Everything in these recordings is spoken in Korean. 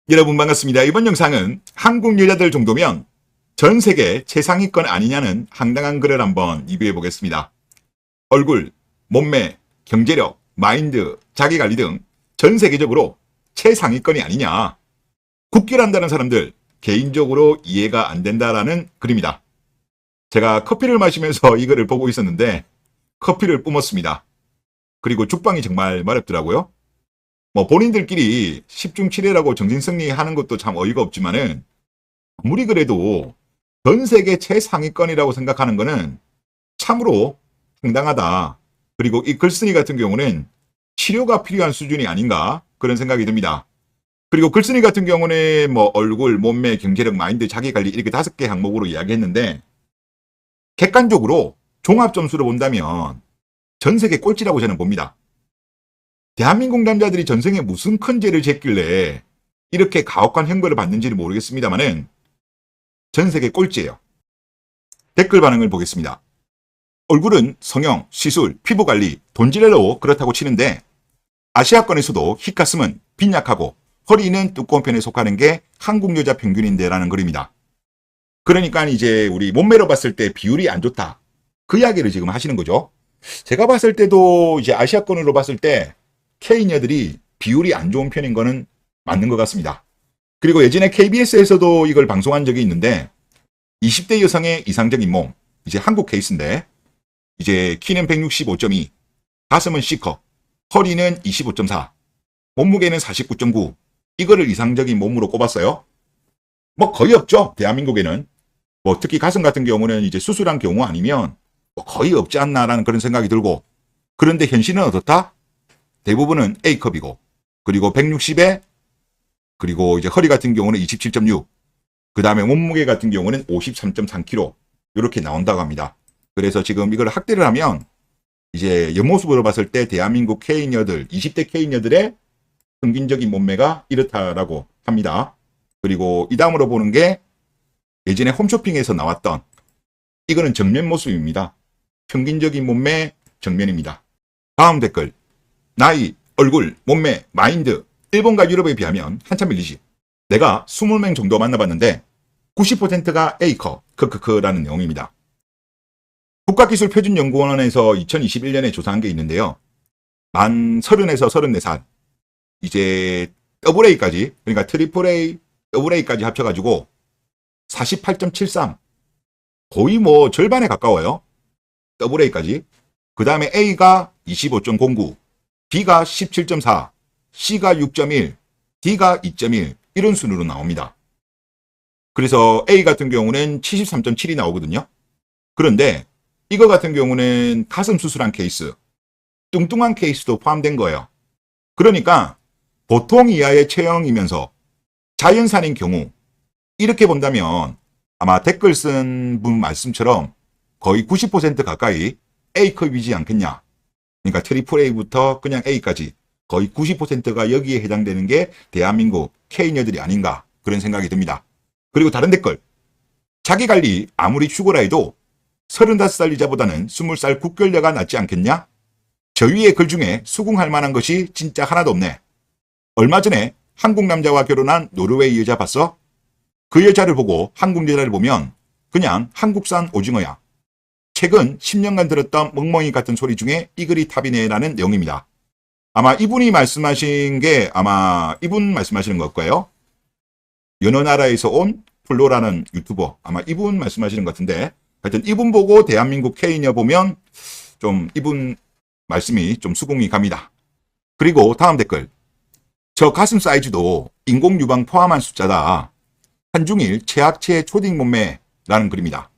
여러분 반갑습니다. 이번 영상은 한국 여자들 정도면 전 세계 최상위권 아니냐는 황당한 글을 한번 리뷰해 보겠습니다. 얼굴, 몸매, 경제력, 마인드, 자기관리 등 전 세계적으로 최상위권이 아니냐. 국기란다는 사람들 개인적으로 이해가 안 된다라는 글입니다. 제가 커피를 마시면서 이 글을 보고 있었는데 커피를 뿜었습니다. 그리고 죽방이 정말 마렵더라고요. 본인들끼리 10중 7회라고 정신승리하는 것도 참 어이가 없지만은 아무리 그래도 전 세계 최상위권이라고 생각하는 거는 참으로 황당하다. 그리고 이 글쓴이 같은 경우는 치료가 필요한 수준이 아닌가 그런 생각이 듭니다. 그리고 글쓴이 같은 경우는 얼굴, 몸매, 경제력, 마인드, 자기관리 이렇게 5개 항목으로 이야기했는데 객관적으로 종합 점수로 본다면 전 세계 꼴찌라고 저는 봅니다. 대한민국 남자들이 전생에 무슨 큰 죄를 졌길래 이렇게 가혹한 형벌을 받는지를 모르겠습니다만은 전 세계 꼴찌예요. 댓글 반응을 보겠습니다. 얼굴은 성형, 시술, 피부관리, 돈질레로 그렇다고 치는데 아시아권에서도 힙가슴은 빈약하고 허리는 두꺼운 편에 속하는 게 한국 여자 평균인데 라는 글입니다. 그러니까 이제 우리 몸매로 봤을 때 비율이 안 좋다. 그 이야기를 지금 하시는 거죠. 제가 봤을 때도 이제 아시아권으로 봤을 때 K녀들이 비율이 안 좋은 편인 거는 맞는 것 같습니다. 그리고 예전에 KBS에서도 이걸 방송한 적이 있는데 20대 여성의 이상적인 몸, 이제 한국 케이스인데 이제 키는 165.2, 가슴은 C컵, 허리는 25.4, 몸무게는 49.9, 이거를 이상적인 몸으로 꼽았어요. 거의 없죠. 대한민국에는. 특히 가슴 같은 경우는 이제 수술한 경우 아니면 거의 없지 않나라는 그런 생각이 들고, 그런데 현실은 어떻다? 대부분은 A컵이고, 그리고 160에, 그리고 이제 허리 같은 경우는 27.6, 그 다음에 몸무게 같은 경우는 53.3kg, 이렇게 나온다고 합니다. 그래서 지금 이걸 학대를 하면, 이제 옆모습으로 봤을 때 대한민국 K녀들, 20대 K녀들의 평균적인 몸매가 이렇다라고 합니다. 그리고 이 다음으로 보는 게 예전에 홈쇼핑에서 나왔던, 이거는 정면 모습입니다. 평균적인 몸매 정면입니다. 다음 댓글. 나이, 얼굴, 몸매, 마인드, 일본과 유럽에 비하면 한참 밀리지. 내가 20명 정도 만나봤는데 90%가 A컵, 크크크라는 내용입니다. 국가기술표준연구원에서 2021년에 조사한 게 있는데요. 만 30에서 34살, 이제 AA까지, 그러니까 트리플 A, AA까지 합쳐가지고 48.73, 거의 절반에 가까워요. AA까지. 그 다음에 A가 25.09, B가 17.4, C가 6.1, D가 2.1 이런 순으로 나옵니다. 그래서 A 같은 경우는 73.7이 나오거든요. 그런데 이거 같은 경우는 가슴 수술한 케이스, 뚱뚱한 케이스도 포함된 거예요. 그러니까 보통 이하의 체형이면서 자연산인 경우 이렇게 본다면 아마 댓글 쓴 분 말씀처럼 거의 90% 가까이 A컵이지 않겠냐. 그러니까 트리플 A부터 그냥 A까지 거의 90%가 여기에 해당되는 게 대한민국 K녀들이 아닌가 그런 생각이 듭니다. 그리고 다른 댓글. 자기관리 아무리 죽어라 해도 35살 이자보다는 20살 국결녀가 낫지 않겠냐? 저 위의 글 중에 수긍할 만한 것이 진짜 하나도 없네. 얼마 전에 한국 남자와 결혼한 노르웨이 여자 봤어? 그 여자를 보고 한국 여자를 보면 그냥 한국산 오징어야. 최근 10년간 들었던 멍멍이 같은 소리 중에 이 글이 탑이네라는 내용입니다. 아마 이분이 말씀하신 게 이분 말씀하시는 것 거예요. 여러 나라에서 온 플로라는 유튜버, 아마 이분 말씀하시는 것 같은데 하여튼 이분 보고 대한민국 K녀 보면 좀 이분 말씀이 좀 수긍이 갑니다. 그리고 다음 댓글. 저 가슴 사이즈도 인공 유방 포함한 숫자다. 한중일 최악체 초딩 몸매라는 글입니다.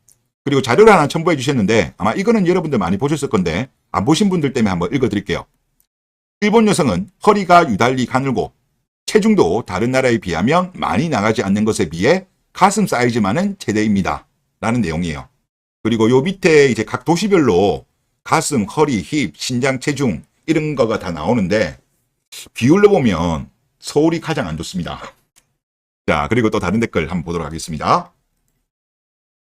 그리고 자료를 하나 첨부해 주셨는데 아마 이거는 여러분들 많이 보셨을 건데 안 보신 분들 때문에 한번 읽어드릴게요. 일본 여성은 허리가 유달리 가늘고 체중도 다른 나라에 비하면 많이 나가지 않는 것에 비해 가슴 사이즈만은 최대입니다. 라는 내용이에요. 그리고 요 밑에 이제 각 도시별로 가슴, 허리, 힙, 신장, 체중 이런 거가 다 나오는데 비율로 보면 서울이 가장 안 좋습니다. 자, 그리고 또 다른 댓글 한번 보도록 하겠습니다.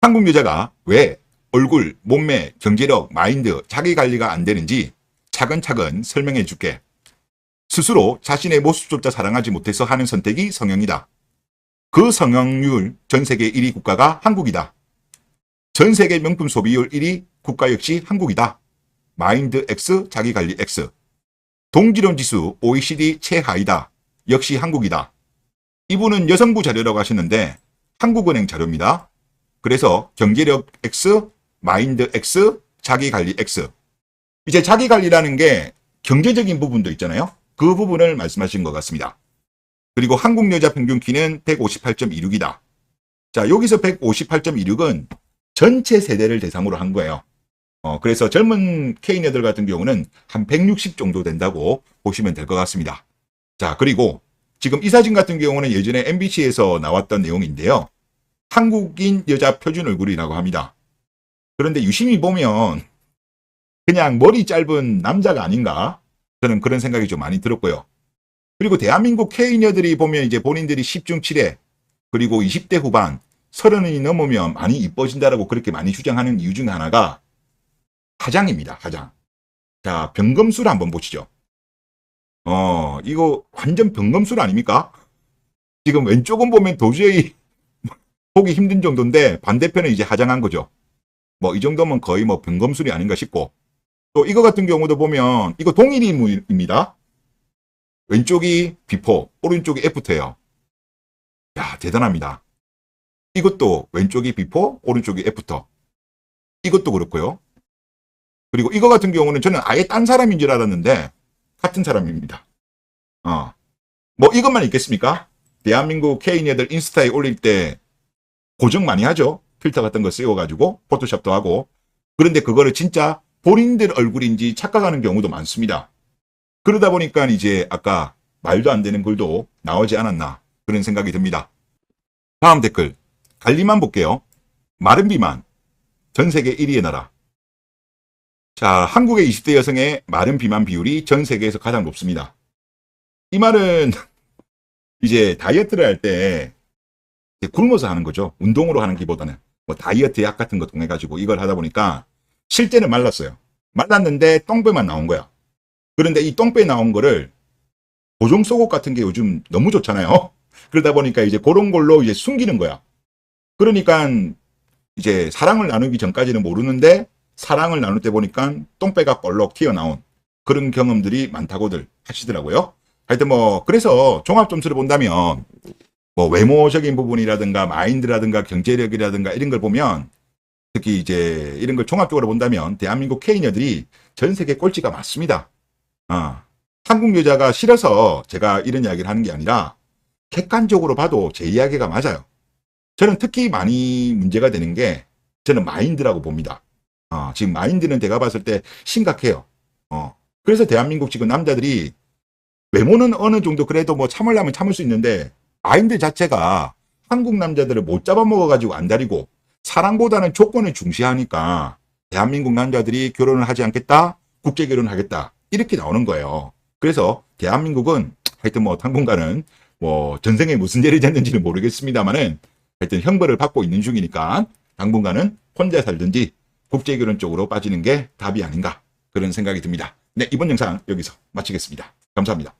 한국 여자가 왜 얼굴, 몸매, 경제력, 마인드, 자기관리가 안 되는지 차근차근 설명해 줄게. 스스로 자신의 모습조차 사랑하지 못해서 하는 선택이 성형이다. 그 성형률 전 세계 1위 국가가 한국이다. 전 세계 명품 소비율 1위 국가 역시 한국이다. 마인드 X, 자기관리 X. 동질원 지수 OECD 최하위다. 역시 한국이다. 이분은 여성부 자료라고 하시는데 한국은행 자료입니다. 그래서 경제력 X, 마인드 X, 자기관리 X. 이제 자기관리라는 게 경제적인 부분도 있잖아요. 그 부분을 말씀하신 것 같습니다. 그리고 한국 여자 평균 키는 158.26이다. 자, 여기서 158.26은 전체 세대를 대상으로 한 거예요. 그래서 젊은 K녀들 같은 경우는 한 160 정도 된다고 보시면 될 것 같습니다. 자, 그리고 지금 이 사진 같은 경우는 예전에 MBC에서 나왔던 내용인데요. 한국인 여자 표준 얼굴이라고 합니다. 그런데 유심히 보면 그냥 머리 짧은 남자가 아닌가? 저는 그런 생각이 좀 많이 들었고요. 그리고 대한민국 K녀들이 보면 이제 본인들이 10중 7회, 그리고 20대 후반, 30이 넘으면 많이 이뻐진다라고 그렇게 많이 주장하는 이유 중 하나가 화장입니다. 화장. 자, 변검술 한번 보시죠. 이거 완전 변검술 아닙니까? 지금 왼쪽은 보면 도저히 보기 힘든 정도인데 반대편은 이제 화장한 거죠. 뭐 이 정도면 거의 뭐 변검술이 아닌가 싶고, 또 이거 같은 경우도 보면 이거 동일인물입니다. 왼쪽이 비포, 오른쪽이 애프터예요. 야, 대단합니다. 이것도 왼쪽이 비포, 오른쪽이 애프터. 이것도 그렇고요. 그리고 이거 같은 경우는 저는 아예 딴 사람인 줄 알았는데 같은 사람입니다. 뭐 이것만 있겠습니까? 대한민국 K녀들 인스타에 올릴 때 고정 많이 하죠. 필터 같은 거 쓰여가지고 포토샵도 하고. 그런데 그거를 진짜 본인들 얼굴인지 착각하는 경우도 많습니다. 그러다 보니까 이제 아까 말도 안 되는 글도 나오지 않았나 그런 생각이 듭니다. 다음 댓글. 관리만 볼게요. 마른 비만. 전 세계 1위의 나라. 자, 한국의 20대 여성의 마른 비만 비율이 전 세계에서 가장 높습니다. 이 말은 이제 다이어트를 할 때 굶어서 하는 거죠. 운동으로 하는 기보다는. 뭐 다이어트 약 같은 거 통해가지고 이걸 하다 보니까 실제는 말랐어요. 말랐는데 똥배만 나온 거야. 그런데 이 똥배 나온 거를 보정 속옷 같은 게 요즘 너무 좋잖아요. 그러다 보니까 이제 그런 걸로 이제 숨기는 거야. 그러니까 이제 사랑을 나누기 전까지는 모르는데 사랑을 나눌 때 보니까 똥배가 볼록 튀어나온 그런 경험들이 많다고들 하시더라고요. 하여튼 뭐 그래서 종합 점수를 본다면 뭐 외모적인 부분이라든가 마인드라든가 경제력이라든가 이런 걸 보면 특히 이제 이런 걸 종합적으로 본다면 대한민국 K녀들이 전 세계 꼴찌가 맞습니다. 한국 여자가 싫어서 제가 이런 이야기를 하는 게 아니라 객관적으로 봐도 제 이야기가 맞아요. 저는 특히 많이 문제가 되는 게 저는 마인드라고 봅니다. 지금 마인드는 제가 봤을 때 심각해요. 그래서 대한민국 지금 남자들이 외모는 어느 정도 그래도 뭐 참으려면 참을 수 있는데 마인드 자체가 한국 남자들을 못 잡아먹어가지고 안달이고 사랑보다는 조건을 중시하니까 대한민국 남자들이 결혼을 하지 않겠다, 국제 결혼을 하겠다 이렇게 나오는 거예요. 그래서 대한민국은 하여튼 뭐 당분간은 뭐 전생에 무슨 죄를 졌는지는 모르겠습니다만은 하여튼 형벌을 받고 있는 중이니까 당분간은 혼자 살든지 국제 결혼 쪽으로 빠지는 게 답이 아닌가 그런 생각이 듭니다. 네, 이번 영상 여기서 마치겠습니다. 감사합니다.